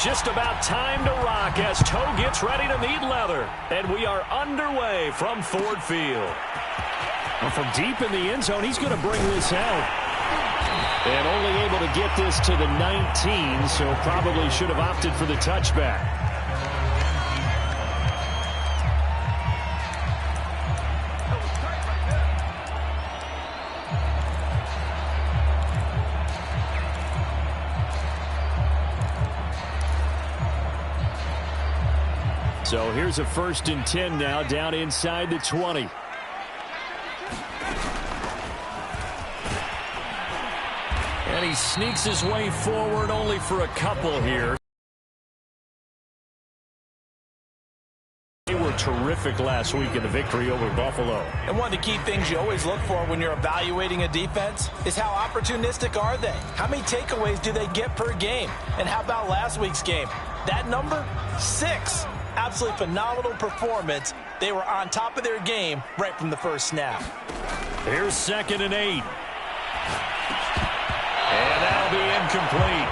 just about time to rock as toe gets ready to meet leather. And we are underway from Ford Field. And from deep in the end zone, he's going to bring this out. And only able to get this to the 19, so probably should have opted for the touchback. So here's a 1st and 10 now, down inside the 20. And he sneaks his way forward only for a couple here. They were terrific last week in the victory over Buffalo. And one of the key things you always look for when you're evaluating a defense is how opportunistic are they? How many takeaways do they get per game? And how about last week's game? That number? 6. Absolutely phenomenal performance. They were on top of their game right from the first snap. Here's 2nd and 8. And that'll be incomplete.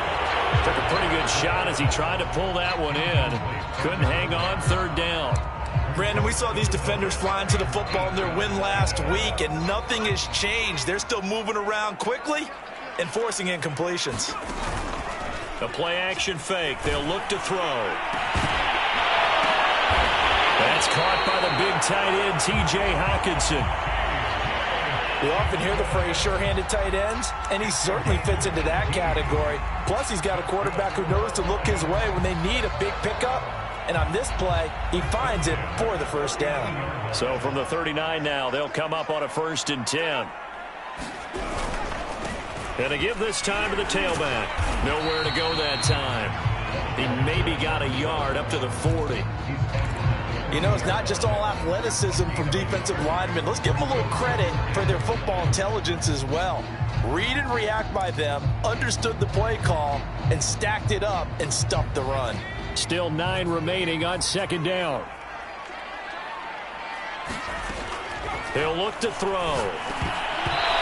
Took a pretty good shot as he tried to pull that one in. Couldn't hang on 3rd down. Brandon, we saw these defenders flying to the football in their win last week, and nothing has changed. They're still moving around quickly and forcing incompletions. A play-action fake. They'll look to throw. That's caught by the big tight end, T.J. Hockenson. We often hear the phrase sure-handed tight ends, and he certainly fits into that category. Plus, he's got a quarterback who knows to look his way when they need a big pickup. And on this play, he finds it for the 1st down. So from the 39 now, they'll come up on a 1st and 10. And to give this time to the tailback. Nowhere to go that time. He maybe got a yard up to the 40. You know, it's not just all athleticism from defensive linemen. Let's give them a little credit for their football intelligence as well. Read and react by them, understood the play call, and stacked it up and stuffed the run. Still 9 remaining on 2nd down. He'll look to throw.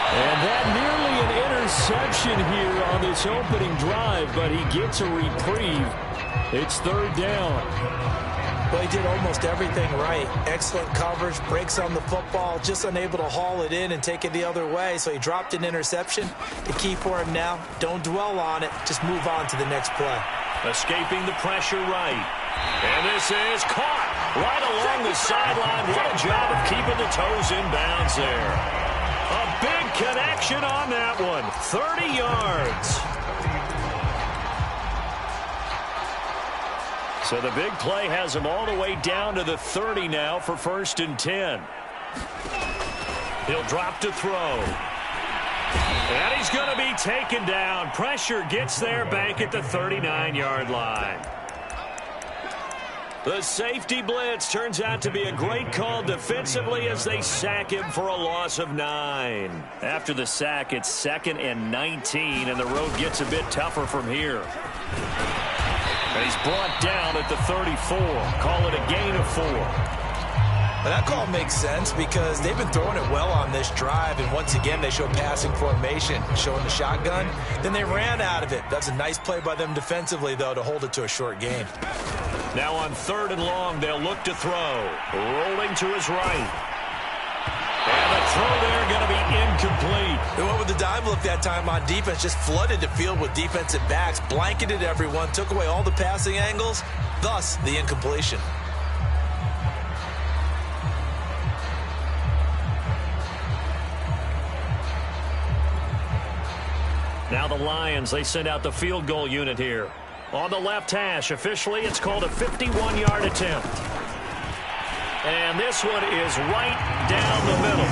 And that nearly an interception here on this opening drive, but he gets a reprieve. It's 3rd down. Well, he did almost everything right. Excellent coverage, breaks on the football, just unable to haul it in and take it the other way. So he dropped an interception. The key for him now, don't dwell on it. Just move on to the next play. Escaping the pressure right. And this is caught right along the sideline. What a job of keeping the toes in bounds there. A big connection on that one. 30 yards. So the big play has him all the way down to the 30 now for 1st and 10. He'll drop to throw. And he's going to be taken down. Pressure gets there back at the 39-yard line. The safety blitz turns out to be a great call defensively as they sack him for a loss of 9. After the sack, it's 2nd and 19, and the road gets a bit tougher from here. And he's brought down at the 34. Call it a gain of 4. Well, that call makes sense because they've been throwing it well on this drive, and once again they show passing formation, showing the shotgun. Then they ran out of it. That's a nice play by them defensively, though, to hold it to a short gain. Now on 3rd and long, they'll look to throw. Rolling to his right. And the throw there going to be incomplete. They went with the dive look that time on defense, just flooded the field with defensive backs, blanketed everyone, took away all the passing angles, thus the incompletion. Now the Lions, they send out the field goal unit here. On the left hash, officially it's called a 51-yard attempt. And this one is right down the middle.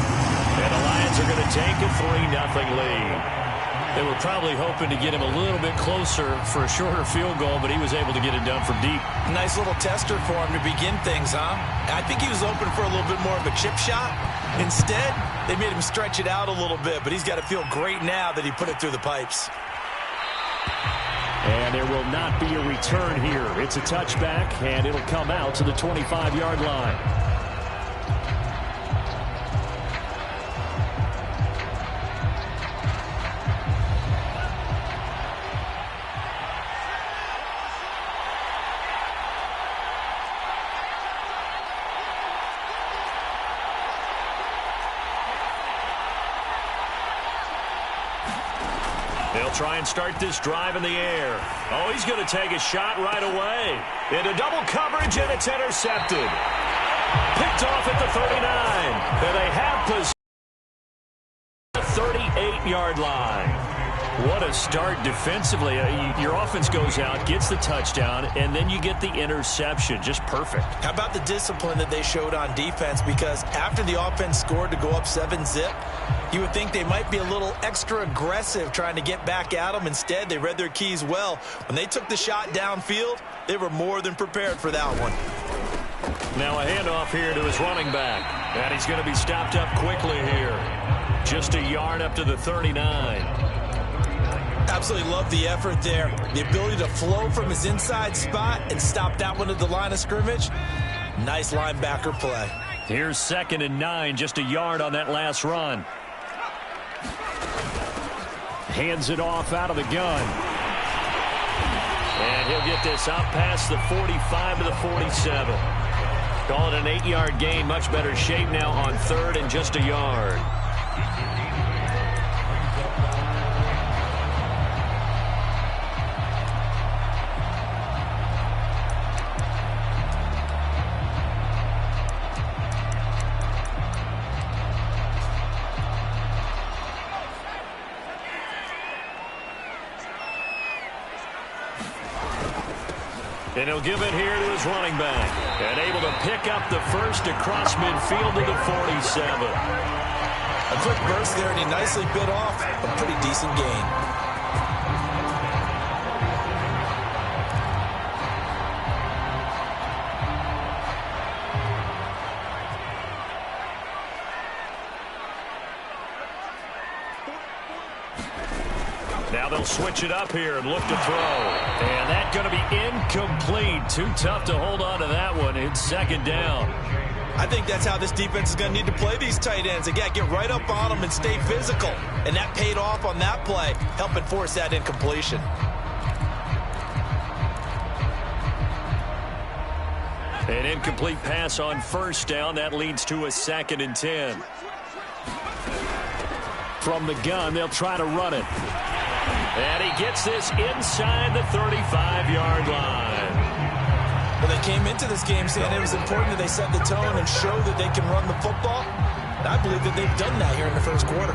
And the Lions are going to take a 3-0 lead. They were probably hoping to get him a little bit closer for a shorter field goal, but he was able to get it done from deep. Nice little tester for him to begin things, huh? I think he was open for a little bit more of a chip shot. Instead, they made him stretch it out a little bit, but he's got to feel great now that he put it through the pipes. And there will not be a return here. It's a touchback, and it'll come out to the 25-yard line. They'll try and start this drive in the air. Oh, he's going to take a shot right away. Into double coverage, and it's intercepted. Picked off at the 39. And they have possession at the 38-yard line. What a start defensively. Your offense goes out, gets the touchdown, and then you get the interception. Just perfect. How about the discipline that they showed on defense? Because after the offense scored to go up 7-zip, you would think they might be a little extra aggressive trying to get back at them. Instead, they read their keys well. When they took the shot downfield, they were more than prepared for that one. Now a handoff here to his running back. And he's going to be stopped up quickly here. Just a yard up to the 39. Absolutely love the effort there. The ability to flow from his inside spot and stop that one at the line of scrimmage. Nice linebacker play. Here's 2nd and 9, just a yard on that last run. Hands it off out of the gun. And he'll get this out past the 45 to the 47. Call it an 8-yard gain. Much better shape now on 3rd and just a yard. And he'll give it here to his running back. And able to pick up the first across midfield to the 47. A quick burst there, and he nicely bit off a pretty decent gain. Now they'll switch it up here and look to throw. And that's going to be incomplete. Too tough to hold on to that one. It's 2nd down. I think that's how this defense is going to need to play these tight ends. Again, get right up on them and stay physical. And that paid off on that play, helping force that incompletion. An incomplete pass on 1st down. That leads to a 2nd and 10. From the gun, they'll try to run it. And he gets this inside the 35-yard line. Well, they came into this game saying it was important that they set the tone and show that they can run the football. And I believe that they've done that here in the first quarter.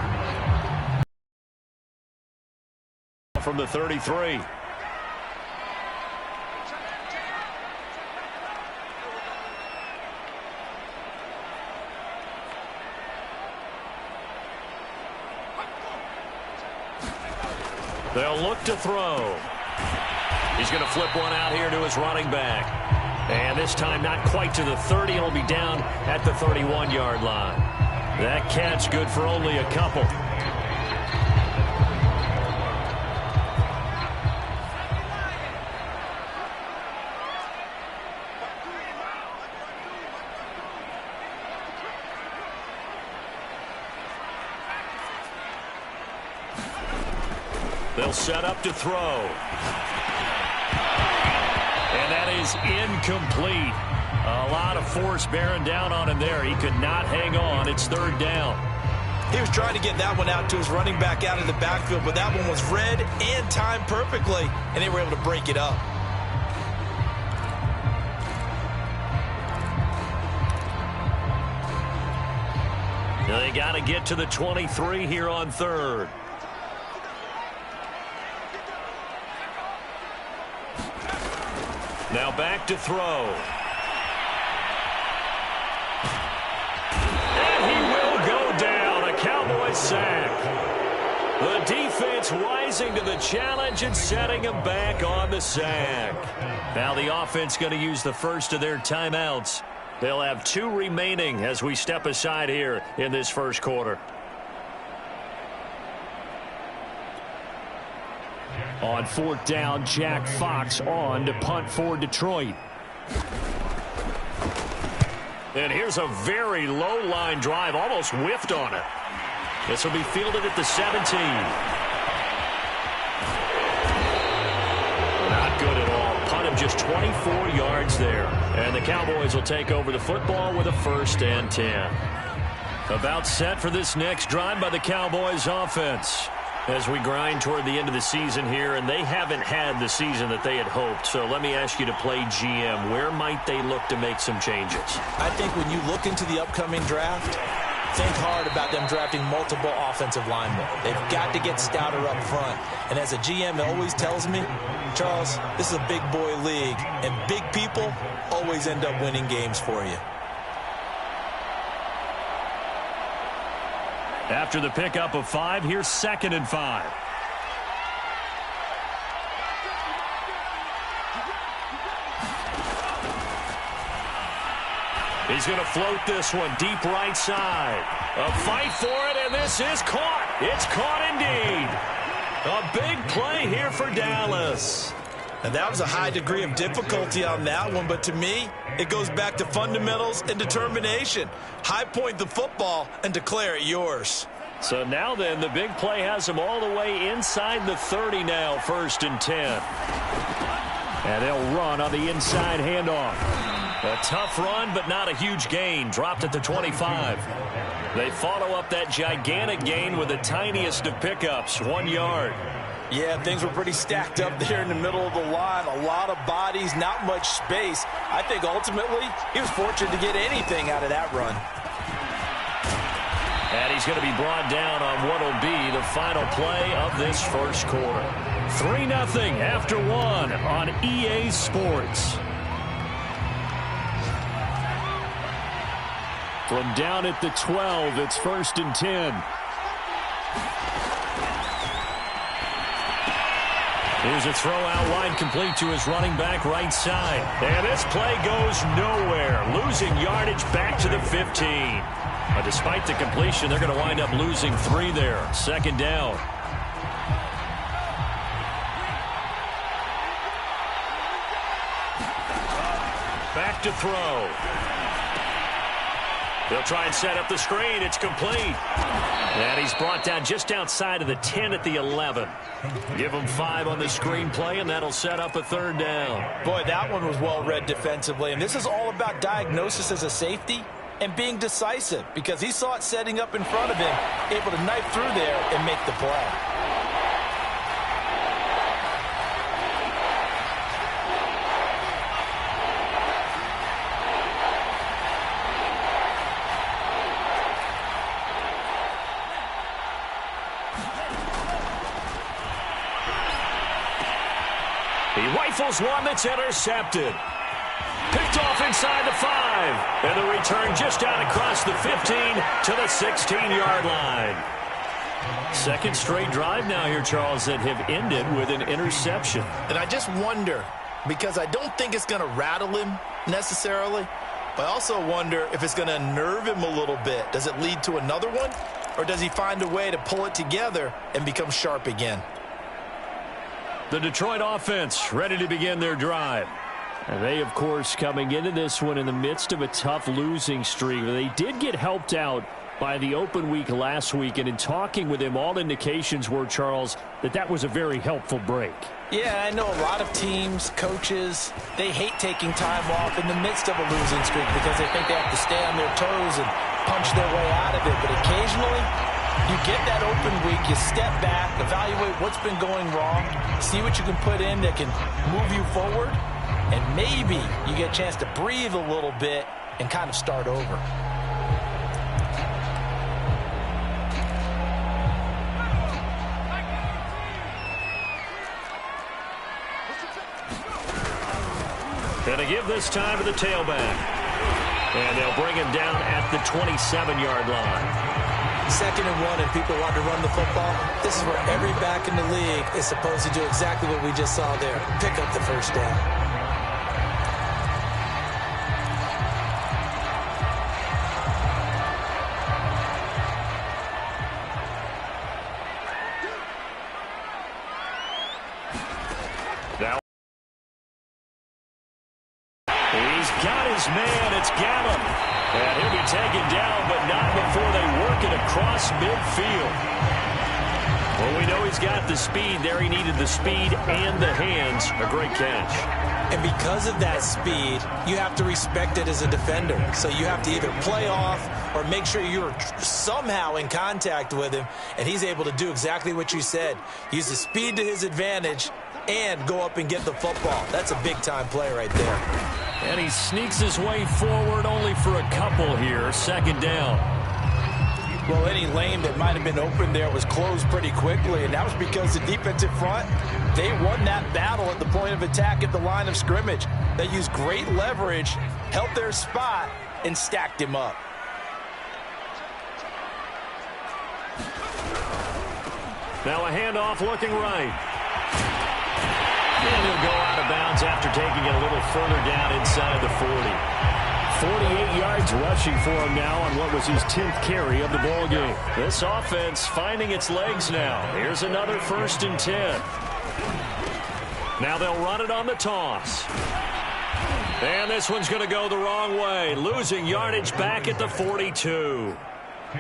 From the 33. They'll look to throw. He's going to flip one out here to his running back. And this time not quite to the 30. It'll be down at the 31-yard line. That catch good for only a couple. They'll set up to throw. And that is incomplete. A lot of force bearing down on him there. He could not hang on. It's 3rd down. He was trying to get that one out to his running back out of the backfield, but that one was read and timed perfectly, and they were able to break it up. Now they got to get to the 23 here on 3rd. Now back to throw. And he will go down. A Cowboys sack. The defense rising to the challenge and setting him back on the sack. Now the offense going to use the first of their timeouts. They'll have 2 remaining as we step aside here in this first quarter. On 4th down, Jack Fox on to punt for Detroit. And here's a very low line drive, almost whiffed on it. This will be fielded at the 17. Not good at all. Punt him just 24 yards there. And the Cowboys will take over the football with a 1st and 10. About set for this next drive by the Cowboys offense. As we grind toward the end of the season here, and they haven't had the season that they had hoped. So let me ask you to play GM. Where might they look to make some changes? I think when you look into the upcoming draft, think hard about them drafting multiple offensive linemen. They've got to get stouter up front. And as a GM, it always tells me, Charles, this is a big boy league, and big people always end up winning games for you. After the pickup of 5, here's 2nd and 5. He's going to float this one deep right side. A fight for it, and this is caught. It's caught indeed. A big play here for Dallas. And that was a high degree of difficulty on that one, but to me, it goes back to fundamentals and determination. High point the football and declare it yours. So now then, the big play has him all the way inside the 30 now, 1st and 10. And they'll run on the inside handoff. A tough run, but not a huge gain. Dropped at the 25. They follow up that gigantic gain with the tiniest of pickups, 1 yard. Yeah, things were pretty stacked up there in the middle of the line. A lot of bodies, not much space. I think ultimately he was fortunate to get anything out of that run. And he's going to be brought down on what will be the final play of this first quarter. 3-0 after 1 on EA Sports. From down at the 12, it's 1st and 10. Here's a throw out wide, complete to his running back right side. And this play goes nowhere. Losing yardage back to the 15. But despite the completion, they're going to wind up losing 3 there. 2nd down. Back to throw. They'll try and set up the screen. It's complete. And he's brought down just outside of the 10 at the 11. Give him 5 on the screen play, and that'll set up a 3rd down. Boy, that one was well read defensively. And this is all about diagnosis as a safety and being decisive, because he saw it setting up in front of him, able to knife through there and make the play. He rifles one that's intercepted. Picked off inside the 5. And the return just out across the 15 to the 16-yard line. 2nd straight drive now here, Charles, that have ended with an interception. And I just wonder, because I don't think it's going to rattle him necessarily, but I also wonder if it's going to unnerve him a little bit. Does it lead to another one? Or does he find a way to pull it together and become sharp again? The Detroit offense ready to begin their drive. And they, of course, coming into this one in the midst of a tough losing streak. They did get helped out by the open week last week, and in talking with him, all indications were, Charles, that was a very helpful break. Yeah, I know a lot of teams, coaches, they hate taking time off in the midst of a losing streak because they think they have to stay on their toes and punch their way out of it. But occasionally, you get that open week, you step back, evaluate what's been going wrong, see what you can put in that can move you forward, and maybe you get a chance to breathe a little bit and kind of start over. Gonna give this time to the tailback. And they'll bring him down at the 27-yard line. 2nd and 1, and people want to run the football. This is where every back in the league is supposed to do exactly what we just saw there. Pick up the 1st down. He's got his man. It's Gallup. And he'll be taken down, but not before they work it across midfield. Well, we know he's got the speed there. He needed the speed and the hands. A great catch. And because of that speed, you have to respect it as a defender. So you have to either play off or make sure you're somehow in contact with him, and he's able to do exactly what you said. Use the speed to his advantage and go up and get the football. That's a big-time play right there. And he sneaks his way forward only for a couple here. Second down. Well, any lane that might have been open there was closed pretty quickly, and that was because the defensive front, they won that battle at the point of attack at the line of scrimmage. They used great leverage, held their spot, and stacked him up. Now a handoff looking right. And he'll go out of bounds after taking it a little further down inside the 40. 48 yards rushing for him now on what was his 10th carry of the ball game. This offense finding its legs now. Here's another 1st and 10. Now they'll run it on the toss. And this one's going to go the wrong way. Losing yardage back at the 42.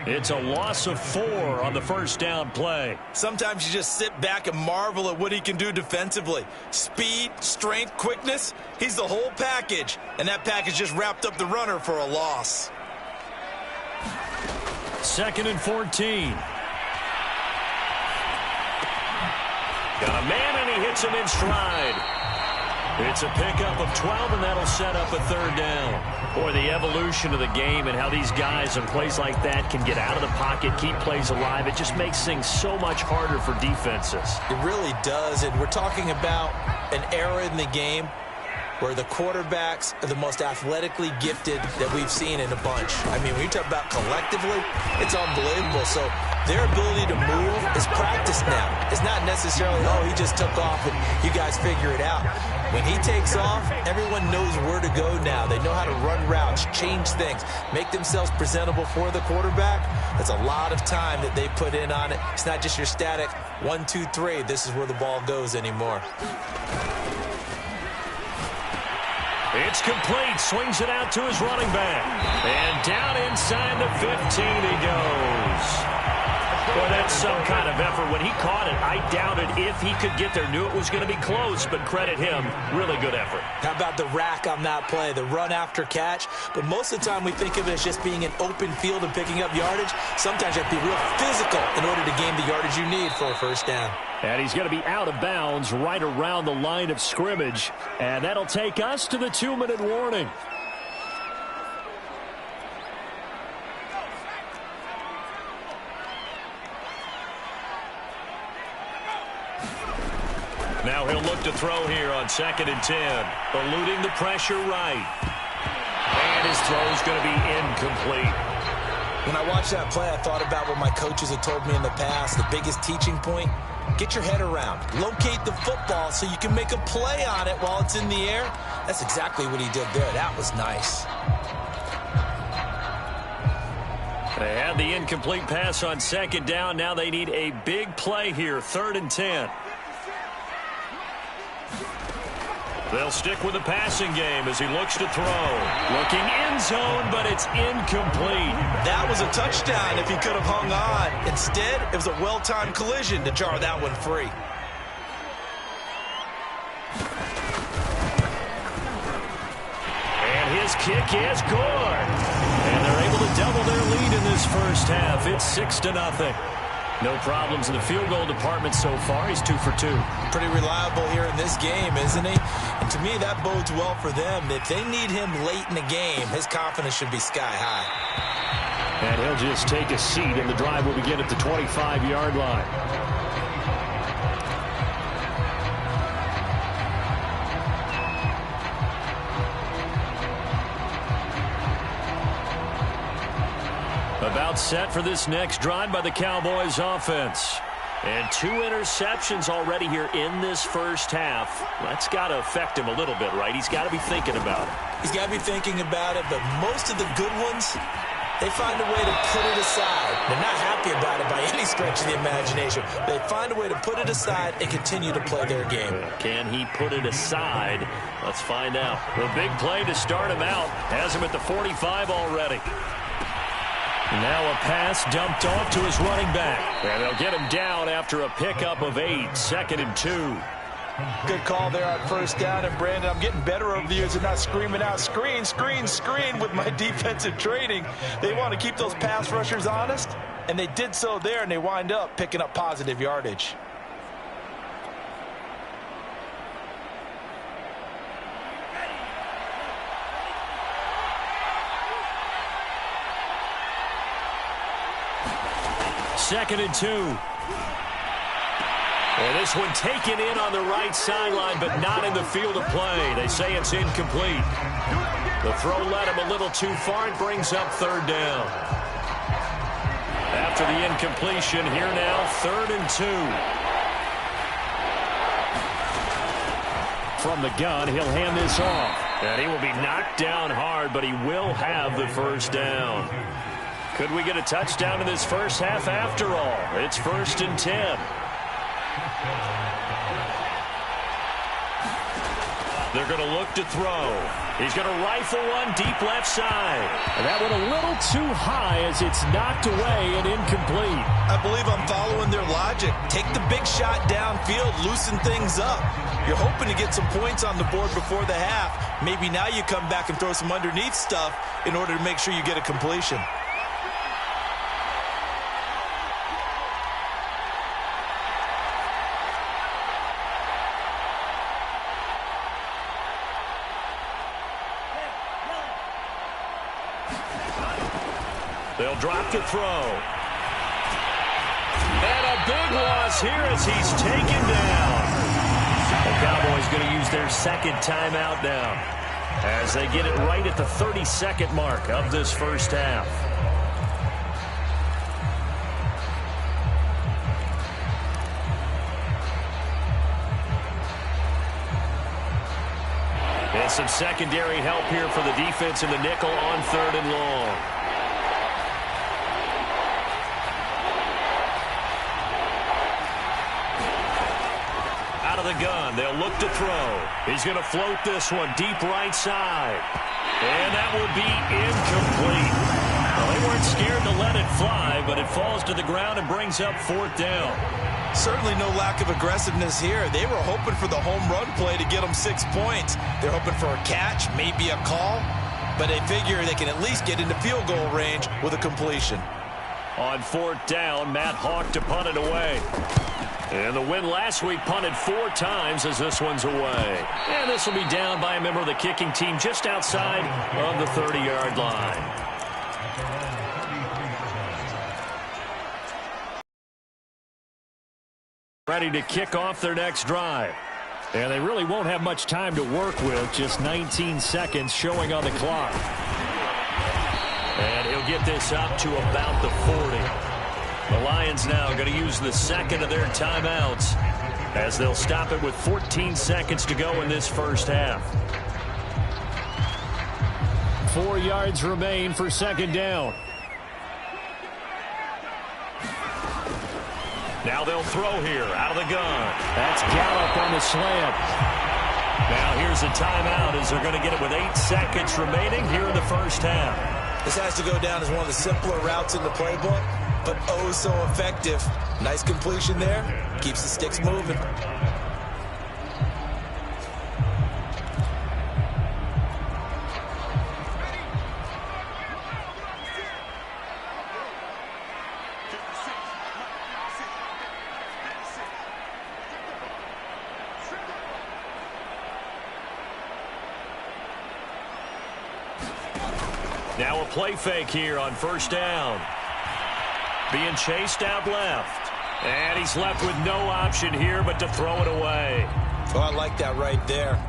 It's a loss of 4 on the first down play. Sometimes you just sit back and marvel at what he can do defensively. Speed, strength, quickness, he's the whole package. And that package just wrapped up the runner for a loss. 2nd and 14. Got a man, and he hits him in stride. It's a pickup of 12, and that'll set up a 3rd down. Boy, the evolution of the game and how these guys in plays like that can get out of the pocket, keep plays alive, it just makes things so much harder for defenses. It really does, and we're talking about an era in the game where the quarterbacks are the most athletically gifted that we've seen in a bunch. I mean, when you talk about collectively, it's unbelievable. So their ability to move is practiced now. It's not necessarily, oh, he just took off and you guys figure it out. When he takes off, everyone knows where to go now. They know how to run routes, change things, make themselves presentable for the quarterback. That's a lot of time that they put in on it. It's not just your static 1, 2, 3. This is where the ball goes anymore. It's complete. Swings it out to his running back. And down inside the 15 he goes. Boy, that's some kind of effort. When he caught it, I doubted if he could get there. Knew it was going to be close, but credit him. Really good effort. How about the rack on that play, the run after catch? But most of the time we think of it as just being an open field and picking up yardage. Sometimes you have to be real physical in order to gain the yardage you need for a 1st down. And he's going to be out of bounds right around the line of scrimmage. And that'll take us to the 2-minute warning. Now he'll look to throw here on 2nd and 10. Eluding the pressure right. And his throw's going to be incomplete. When I watched that play, I thought about what my coaches had told me in the past. The biggest teaching point, get your head around. Locate the football so you can make a play on it while it's in the air. That's exactly what he did there. That was nice. They had the incomplete pass on 2nd down. Now they need a big play here, 3rd and 10. They'll stick with the passing game as he looks to throw. Looking end zone, but it's incomplete. That was a touchdown if he could have hung on. Instead, it was a well-timed collision to jar that one free. And his kick is good. And they're able to double their lead in this first half. It's 6-0. No problems in the field goal department so far. He's 2 for 2. Pretty reliable here in this game, isn't he? And to me, that bodes well for them. If they need him late in the game, his confidence should be sky high. And he'll just take a seat, and the drive will begin at the 25-yard line. About set for this next drive by the Cowboys offense. And 2 interceptions already here in this first half. That's got to affect him a little bit, right? He's got to be thinking about it. He's got to be thinking about it, but most of the good ones, they find a way to put it aside. They're not happy about it by any stretch of the imagination. They find a way to put it aside and continue to play their game. Can he put it aside? Let's find out. The big play to start him out has him at the 45 already. Now a pass dumped off to his running back. And they'll get him down after a pickup of 8. 2nd and 2. Good call there on first down. And, Brandon, I'm getting better over the years and not screaming out, screen, screen, screen with my defensive training. They want to keep those pass rushers honest, and they did so there, and they wind up picking up positive yardage. Second and 2. And this one taken in on the right sideline, but not in the field of play. They say it's incomplete. The throw led him a little too far and brings up third down. After the incompletion, here now, 3rd and 2. From the gun, he'll hand this off. And he will be knocked down hard, but he will have the first down. Could we get a touchdown in this first half after all? It's 1st and 10. They're going to look to throw. He's going to rifle one deep left side. And that one a little too high as it's knocked away and incomplete. I believe I'm following their logic. Take the big shot downfield, loosen things up. You're hoping to get some points on the board before the half. Maybe now you come back and throw some underneath stuff in order to make sure you get a completion. They'll drop to throw. And a big loss here as he's taken down. The Cowboys going to use their second timeout now as they get it right at the 30-second mark of this first half. And some secondary help here for the defense in the nickel on 3rd and long. The gun. They'll look to throw. He's going to float this one deep right side. And that will be incomplete. Well, they weren't scared to let it fly, but it falls to the ground and brings up 4th down. Certainly no lack of aggressiveness here. They were hoping for the home run play to get them 6 points. They're hoping for a catch, maybe a call, but they figure they can at least get into field goal range with a completion. On 4th down, Matt Hawk to punt it away. And the win last week punted 4 times as this one's away. And this will be down by a member of the kicking team just outside of the 30-yard line. Ready to kick off their next drive. And they really won't have much time to work with, just 19 seconds showing on the clock. And he'll get this up to about the 40. The Lions now going to use the second of their timeouts as they'll stop it with 14 seconds to go in this first half. 4 yards remain for 2nd down. Now they'll throw here out of the gun. That's Gallup on the slant. Now here's a timeout as they're going to get it with 8 seconds remaining here in the first half. This has to go down as one of the simpler routes in the playbook, but oh so effective. Nice completion there. Keeps the sticks moving. Now a play fake here on 1st down. Being chased out left. And he's left with no option here but to throw it away. Oh, I like that right there.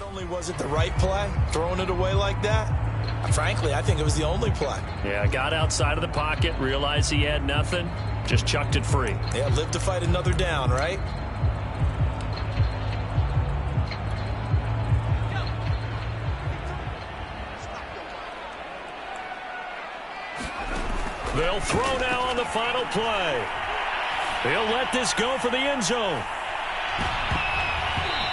only was it the right play, throwing it away like that, frankly, I think it was the only play. Yeah, got outside of the pocket, realized he had nothing, just chucked it free. Yeah, live to fight another down, right? They'll throw now on the final play. They'll let this go for the end zone.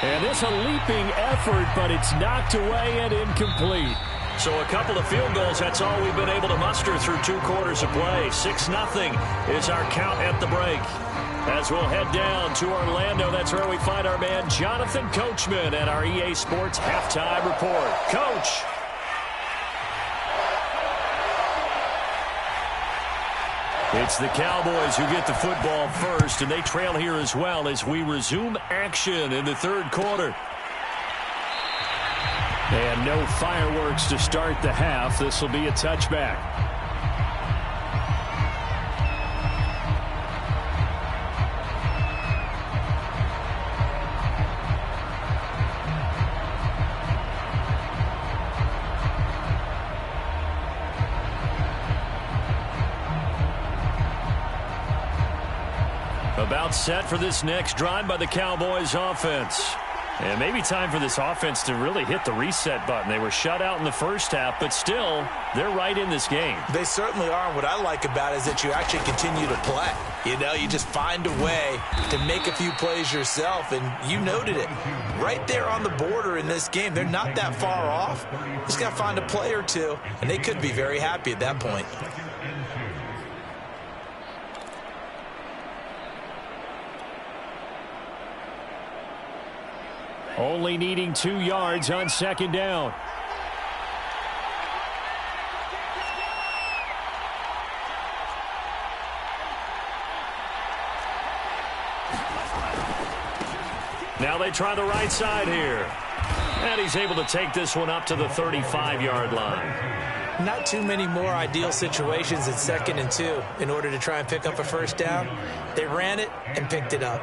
And this a leaping effort, but it's knocked away and incomplete. So a couple of field goals, that's all we've been able to muster through 2 quarters of play. 6-0 is our count at the break. As we'll head down to Orlando, that's where we find our man Jonathan Coachman at our EA Sports Halftime Report. Coach. It's the Cowboys who get the football first, and they trail here as well as we resume action in the 3rd quarter. And no fireworks to start the half. This will be a touchback. About set for this next drive by the Cowboys offense. And maybe time for this offense to really hit the reset button. They were shut out in the first half, but still, they're right in this game. They certainly are. What I like about it is that you actually continue to play. You know, you just find a way to make a few plays yourself, and you noted it. Right there on the border in this game, they're not that far off. Just got to find a play or two, and they could be very happy at that point. Only needing 2 yards on 2nd down. Now they try the right side here. And he's able to take this one up to the 35-yard line. Not too many more ideal situations at 2nd and 2 in order to try and pick up a first down. They ran it and picked it up.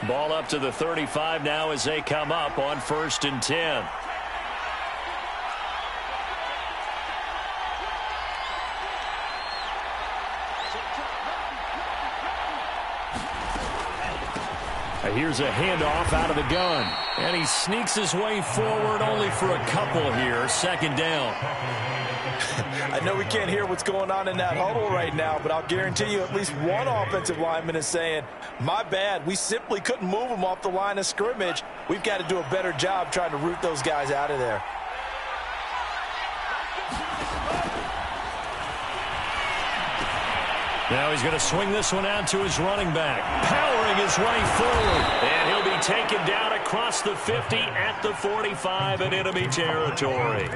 Ball up to the 35 now as they come up on 1st and 10. Here's a handoff out of the gun. And he sneaks his way forward only for a couple here. 2nd down. I know we can't hear what's going on in that huddle right now, but I'll guarantee you at least one offensive lineman is saying, my bad, we simply couldn't move them off the line of scrimmage. We've got to do a better job trying to root those guys out of there. Now he's going to swing this one out to his running back, powering his way forward. And he'll be taken down across the 50 at the 45 in enemy territory.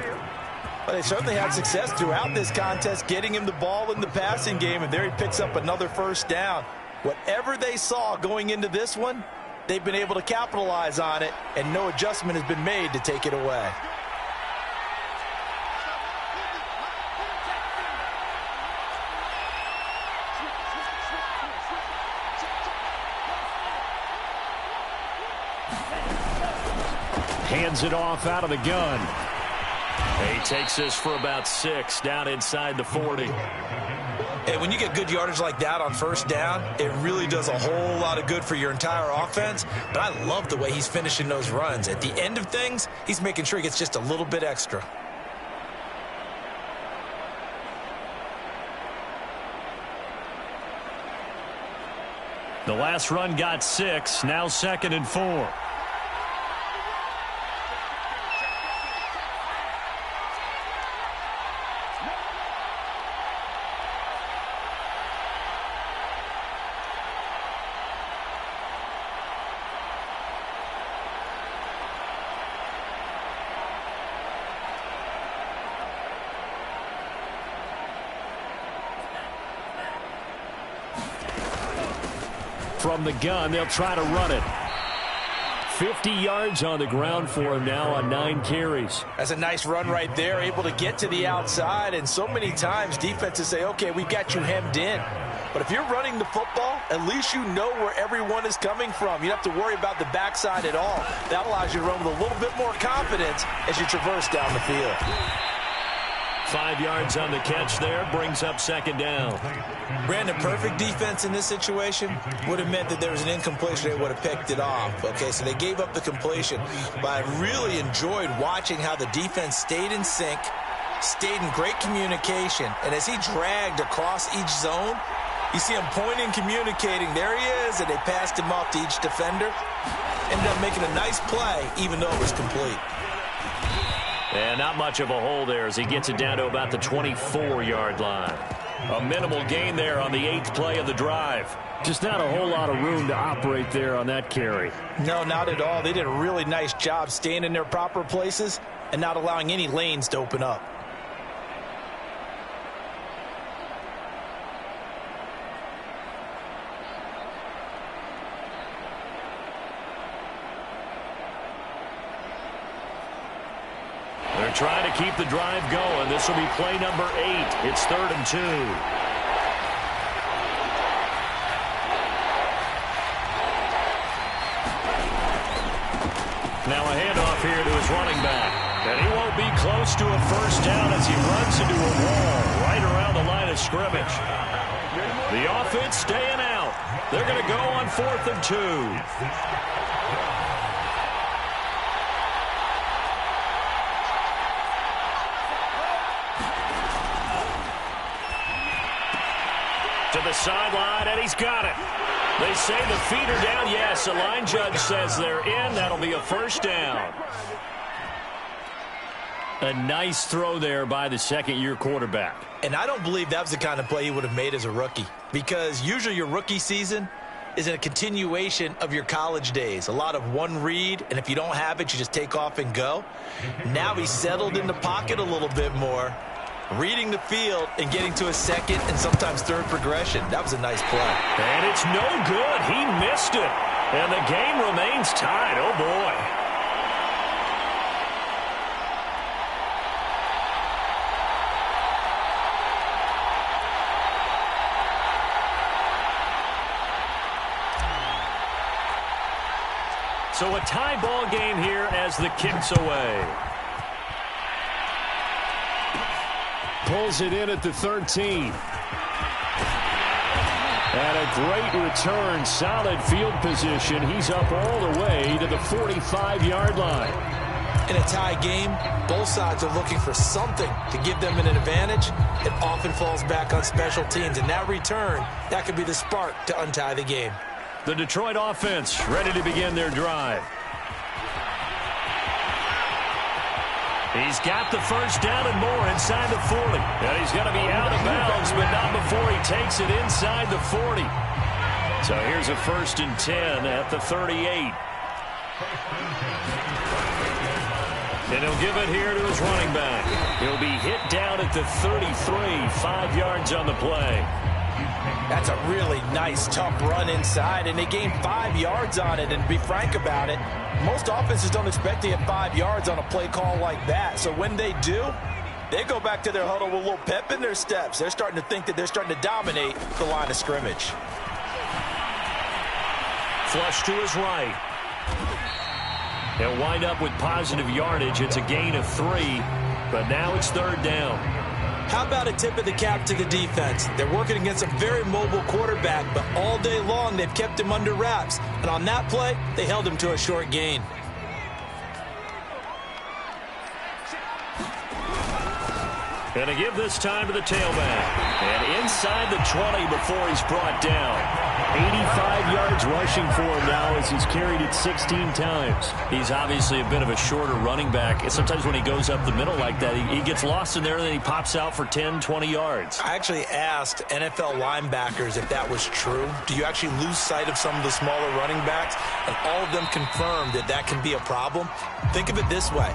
Well, they certainly had success throughout this contest, getting him the ball in the passing game, and there he picks up another first down. Whatever they saw going into this one, they've been able to capitalize on it, and no adjustment has been made to take it away. Hands it off out of the gun. He takes this for about 6 down inside the 40. And when you get good yardage like that on first down, it really does a whole lot of good for your entire offense. But I love the way he's finishing those runs. At the end of things, he's making sure he gets just a little bit extra. The last run got 6, now 2nd and 4. From the gun, they'll try to run it. 50 yards on the ground for him now on 9 carries. That's a nice run right there, able to get to the outside. And so many times defenses say, okay, we've got you hemmed in. But if you're running the football, at least you know where everyone is coming from. You don't have to worry about the backside at all. That allows you to run with a little bit more confidence as you traverse down the field. 5 yards on the catch there, brings up second down. Brandon, perfect defense in this situation would have meant that there was an incompletion. They would have picked it off. Okay, so they gave up the completion. But I really enjoyed watching how the defense stayed in sync, stayed in great communication. And as he dragged across each zone, you see him pointing, communicating. There he is, and they passed him off to each defender. Ended up making a nice play, even though it was complete. And not much of a hole there as he gets it down to about the 24-yard line. A minimal gain there on the 8th play of the drive. Just not a whole lot of room to operate there on that carry. No, not at all. They did a really nice job staying in their proper places and not allowing any lanes to open up. They're trying to keep the drive going. This will be play number 8. It's 3rd and 2. Now a handoff here to his running back. And he won't be close to a first down as he runs into a wall right around the line of scrimmage. The offense staying out. They're going to go on 4th and 2. To the sideline, and he's got it. They say the feet are down. Yes, the line judge says they're in. That'll be a first down. A nice throw there by the second-year quarterback. And I don't believe that was the kind of play he would have made as a rookie, because usually your rookie season is in a continuation of your college days. A lot of one read, and if you don't have it, you just take off and go. Now he's settled in the pocket a little bit more, reading the field and getting to a second and sometimes third progression. That was a nice play. And it's no good. He missed it. And the game remains tied. Oh, boy. So a tie ball game here as the kick's away. Pulls it in at the 13. And a great return, solid field position. He's up all the way to the 45-yard line. In a tie game, both sides are looking for something to give them an advantage. It often falls back on special teams. And that return, that could be the spark to untie the game. The Detroit offense ready to begin their drive. He's got the first down and more inside the 40. And he's going to be out of bounds, but not before he takes it inside the 40. So here's a 1st and 10 at the 38. And he'll give it here to his running back. He'll be hit down at the 33, 5 yards on the play. That's a really nice, tough run inside, and they gained 5 yards on it. And to be frank about it, most offenses don't expect to get 5 yards on a play call like that. So when they do, they go back to their huddle with a little pep in their steps. They're starting to think that they're starting to dominate the line of scrimmage. Flush to his right. They'll wind up with positive yardage. It's a gain of 3, but now it's 3rd down. How about a tip of the cap to the defense? They're working against a very mobile quarterback, but all day long they've kept him under wraps. And on that play, they held him to a short gain. Going to give this time to the tailback. And inside the 20 before he's brought down. 85 yards rushing for him now as he's carried it 16 times. He's obviously a bit of a shorter running back. And sometimes when he goes up the middle like that, he gets lost in there and then he pops out for 10, 20 yards. I actually asked NFL linebackers if that was true. Do you actually lose sight of some of the smaller running backs? And all of them confirmed that that can be a problem. Think of it this way.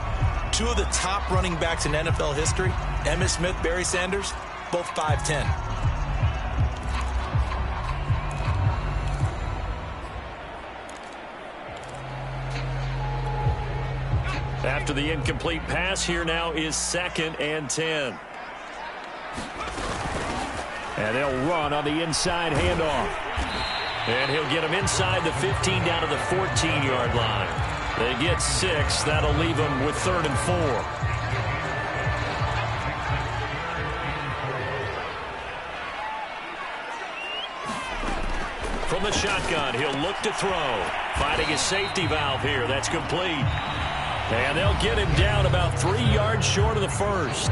2 of the top running backs in NFL history, Emmitt Smith, Barry Sanders, both 5'10". After the incomplete pass, here now is 2nd and 10. And they'll run on the inside handoff. And he'll get him inside the 15 down to the 14-yard line. They get 6. That'll leave them with 3rd and 4. From the shotgun, he'll look to throw. Finding his safety valve here. That's complete. And they'll get him down about 3 yards short of the first.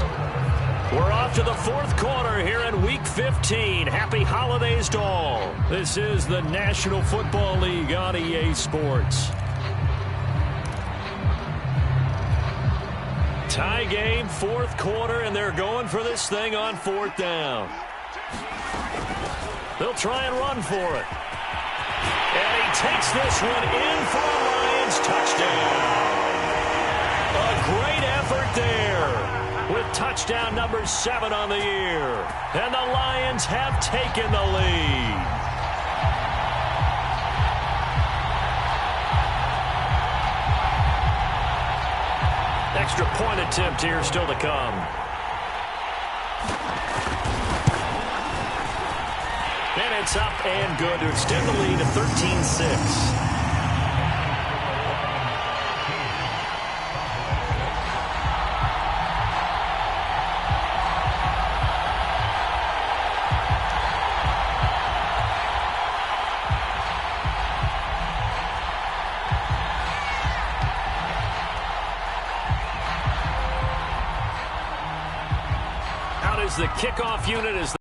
We're off to the 4th quarter here in Week 15. Happy holidays to all. This is the National Football League on EA Sports. Tie game, 4th quarter, and they're going for this thing on 4th down. They'll try and run for it. And he takes this one in for a Lions touchdown. A great effort there with touchdown number 7 on the year. And the Lions have taken the lead. Extra point attempt here still to come. And it's up and good to extend the lead to 13-6. The kickoff unit is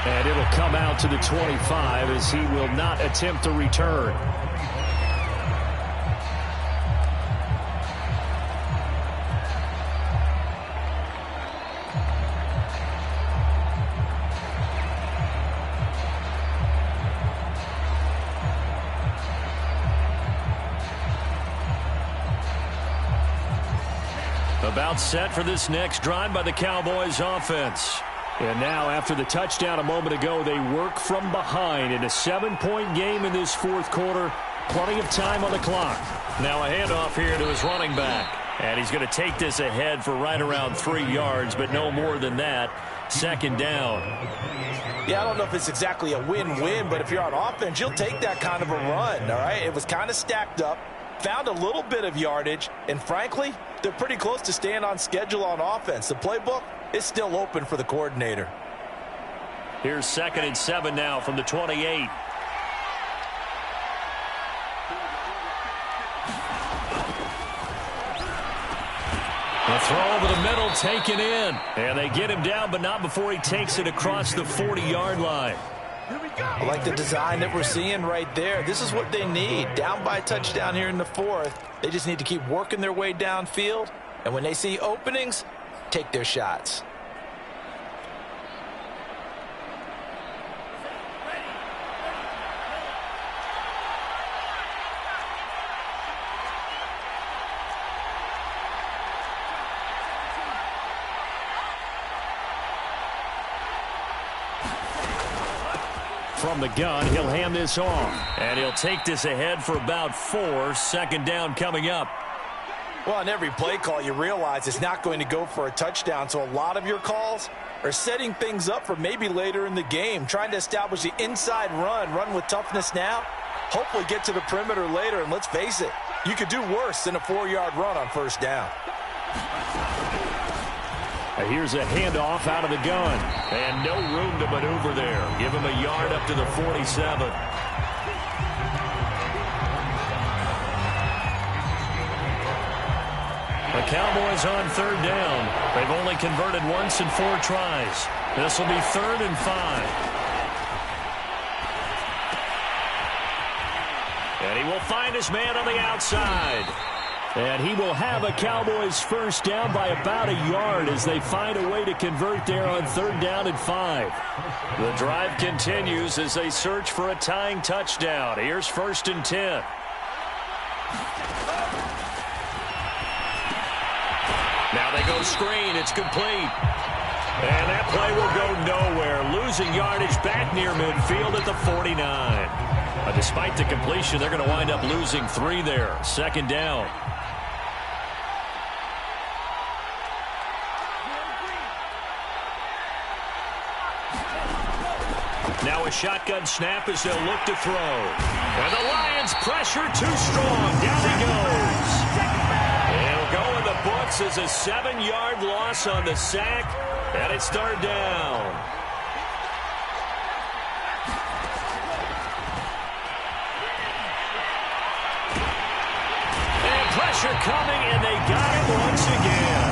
and it'll come out to the 25 as he will not attempt to return. About set for this next drive by the Cowboys offense. And now after the touchdown a moment ago, they work from behind in a 7-point game in this 4th quarter. Plenty of time on the clock. Now a handoff here to his running back. And he's going to take this ahead for right around 3 yards, but no more than that. 2nd down. Yeah, I don't know if it's exactly a win-win, but if you're on offense, you'll take that kind of a run, all right? It was kind of stacked up. Found a little bit of yardage, and frankly, they're pretty close to staying on schedule on offense. The playbook is still open for the coordinator. Here's 2nd and 7 now from the 28. The throw over the middle taken in. And they get him down, but not before he takes it across the 40-yard line. I like the design that we're seeing right there. This is what they need. Down by a touchdown here in the 4th. They just need to keep working their way downfield. And when they see openings, take their shots. From the gun, he'll hand this off. And he'll take this ahead for about 4. 2nd down coming up. Well, on every play call, you realize it's not going to go for a touchdown. So a lot of your calls are setting things up for maybe later in the game, trying to establish the inside run with toughness now, hopefully get to the perimeter later. And let's face it, you could do worse than a 4-yard run on 1st down. Here's a handoff out of the gun. And no room to maneuver there. Give him a yard up to the 47. The Cowboys on 3rd down. They've only converted once in 4 tries. This will be 3rd and 5. And he will find his man on the outside. And he will have a Cowboys 1st down by about a yard as they find a way to convert there on 3rd down and 5. The drive continues as they search for a tying touchdown. Here's 1st and 10. Now they go screen. It's complete. And that play will go nowhere. Loses losing yardage back near midfield at the 49. Despite the completion, they're going to wind up losing 3 there. Second down. Now a shotgun snap as they'll look to throw. And the Lions pressure too strong. Down he goes. It'll go in the books as a 7-yard loss on the sack. And it's third down. And pressure coming, and they got him once again.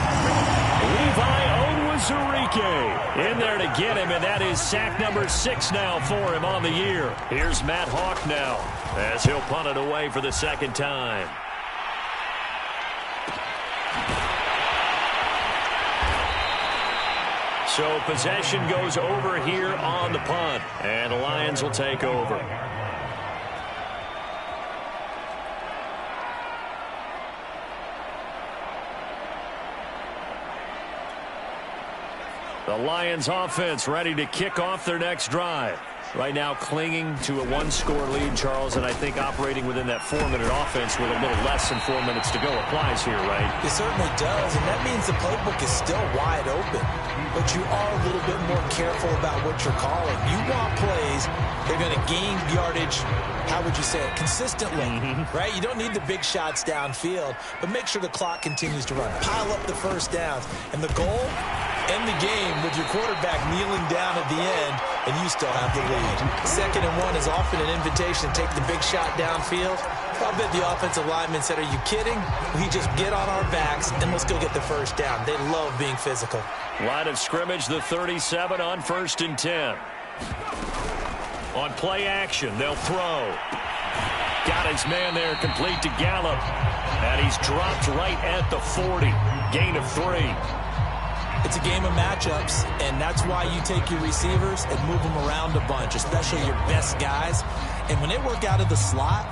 Levi Onwuzurike in there to get him, and that is sack number 6 now for him on the year. Here's Matt Hawk now as he'll punt it away for the second time. So possession goes over here on the punt, and the Lions will take over. The Lions offense ready to kick off their next drive. Right now clinging to a 1-score lead, Charles, and I think operating within that 4-minute offense with a little less than 4 minutes to go applies here, right? It certainly does, and that means the playbook is still wide open. But you are a little bit more careful about what you're calling. You want plays, they're going to gain yardage, how would you say it, consistently, right? You don't need the big shots downfield, but make sure the clock continues to run. Pile up the first downs, and the goal, end the game with your quarterback kneeling down at the end, and you still have the lead. 2nd and 1 is often an invitation to take the big shot downfield. I bet the offensive lineman said, are you kidding? We just get on our backs, and let's go get the first down. They love being physical. Line of scrimmage, the 37 on 1st and 10. On play action, they'll throw. Got his man there, complete to Gallup. And he's dropped right at the 40. Gain of 3. It's a game of matchups, and that's why you take your receivers and move them around a bunch, especially your best guys. And when they work out of the slot,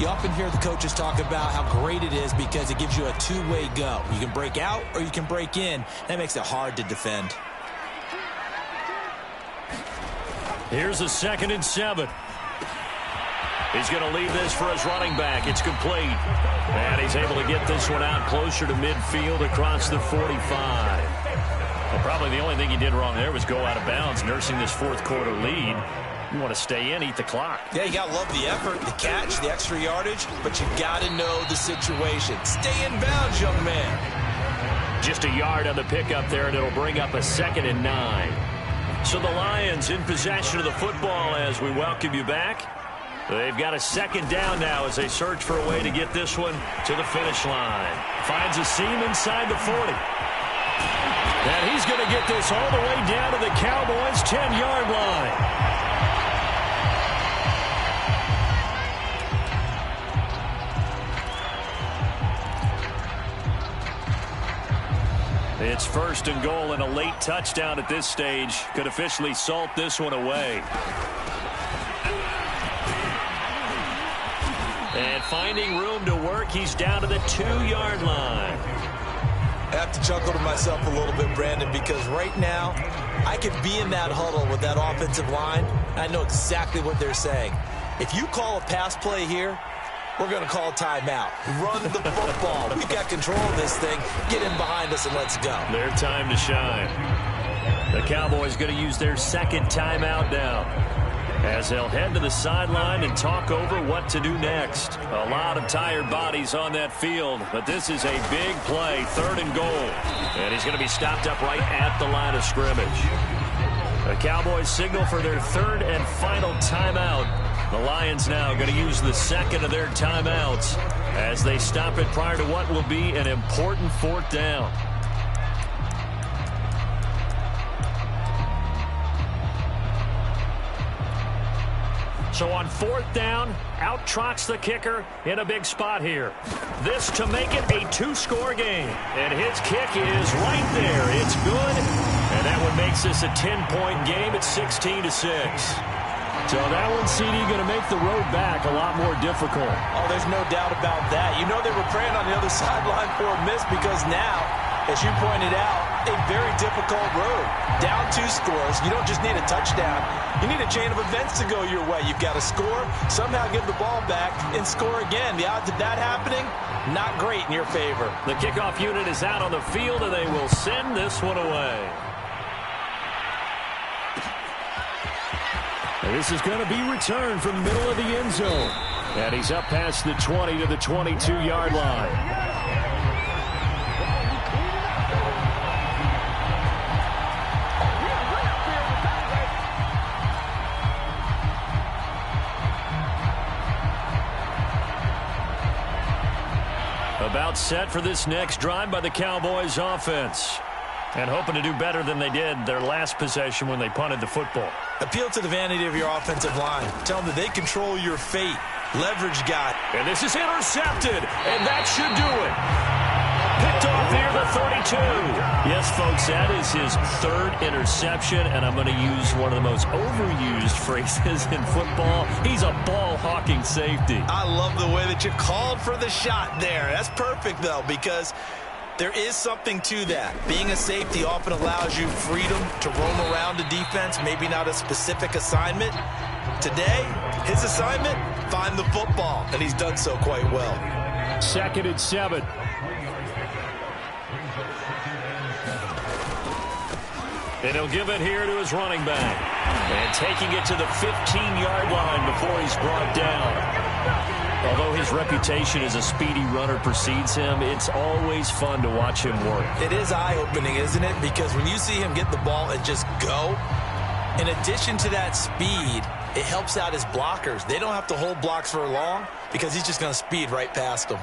you often hear the coaches talk about how great it is because it gives you a two-way go. You can break out or you can break in. That makes it hard to defend. Here's a 2nd and 7. He's going to leave this for his running back. It's complete. And he's able to get this one out closer to midfield across the 45. Well, probably the only thing he did wrong there was go out of bounds, nursing this 4th quarter lead. You want to stay in, eat the clock. Yeah, you got to love the effort, the catch, the extra yardage, but you got to know the situation. Stay in bounds, young man. Just a yard on the pickup there, and it'll bring up a 2nd and 9. So the Lions in possession of the football as we welcome you back. They've got a 2nd down now as they search for a way to get this one to the finish line. Finds a seam inside the 40. And he's going to get this all the way down to the Cowboys' 10-yard line. It's 1st and goal, and a late touchdown at this stage could officially salt this one away. And finding room to work, he's down to the 2-yard line. I have to chuckle to myself a little bit, Brandon, because right now I could be in that huddle with that offensive line. I know exactly what they're saying. If you call a pass play here, we're going to call timeout. Run the football. We've got control of this thing. Get in behind us and let's go. Their time to shine. The Cowboys going to use their 2nd timeout now, as they'll head to the sideline and talk over what to do next. A lot of tired bodies on that field, but this is a big play, 3rd and goal. And he's going to be stopped up right at the line of scrimmage. The Cowboys signal for their 3rd and final timeout. The Lions now going to use the 2nd of their timeouts as they stop it prior to what will be an important 4th down. So on 4th down, out trots the kicker in a big spot here. This to make it a 2-score game. And his kick is right there. It's good. And that one makes this a 10-point game at 16-6. So that one, CD, going to make the road back a lot more difficult. Oh, there's no doubt about that. You know they were praying on the other sideline for a miss because now, as you pointed out, a very difficult road. Down 2 scores, you don't just need a touchdown. You need a chain of events to go your way. You've got to score, somehow give the ball back, and score again. The odds of that happening, not great in your favor. The kickoff unit is out on the field, and they will send this one away. And this is going to be returned from the middle of the end zone. And he's up past the 20 to the 22-yard line. About set for this next drive by the Cowboys offense. And hoping to do better than they did their last possession when they punted the football. Appeal to the vanity of your offensive line. Tell them that they control your fate. Leverage guy. And this is intercepted. And that should do it. Picked off near the 32. Yes, folks, that is his 3rd interception. And I'm going to use one of the most overused phrases in football. He's a ball-hawking safety. I love the way that you called for the shot there. That's perfect, though, because there is something to that. Being a safety often allows you freedom to roam around a defense, maybe not a specific assignment. Today, his assignment, find the football, and he's done so quite well. 2nd and 7. And he'll give it here to his running back. And taking it to the 15-yard line before he's brought down. Although his reputation as a speedy runner precedes him, it's always fun to watch him work. It is eye-opening, isn't it? Because when you see him get the ball and just go, in addition to that speed, it helps out his blockers. They don't have to hold blocks for long because he's just going to speed right past them.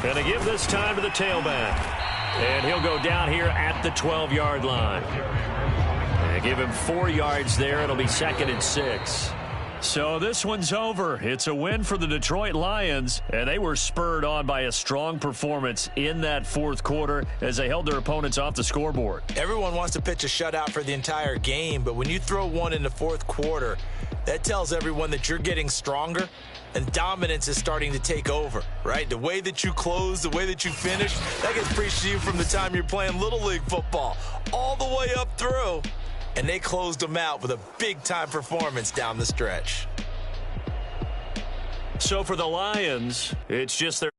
Going to give this time to the tailback. And he'll go down here at the 12-yard line. And give him 4 yards there. It'll be 2nd and 6. So this one's over. It's a win for the Detroit Lions, and they were spurred on by a strong performance in that 4th quarter as they held their opponents off the scoreboard. Everyone wants to pitch a shutout for the entire game, but when you throw one in the 4th quarter, that tells everyone that you're getting stronger and dominance is starting to take over, right? The way that you close, the way that you finish, that gets preached to you from the time you're playing Little League football all the way up through. And they closed them out with a big-time performance down the stretch. So for the Lions, it's just their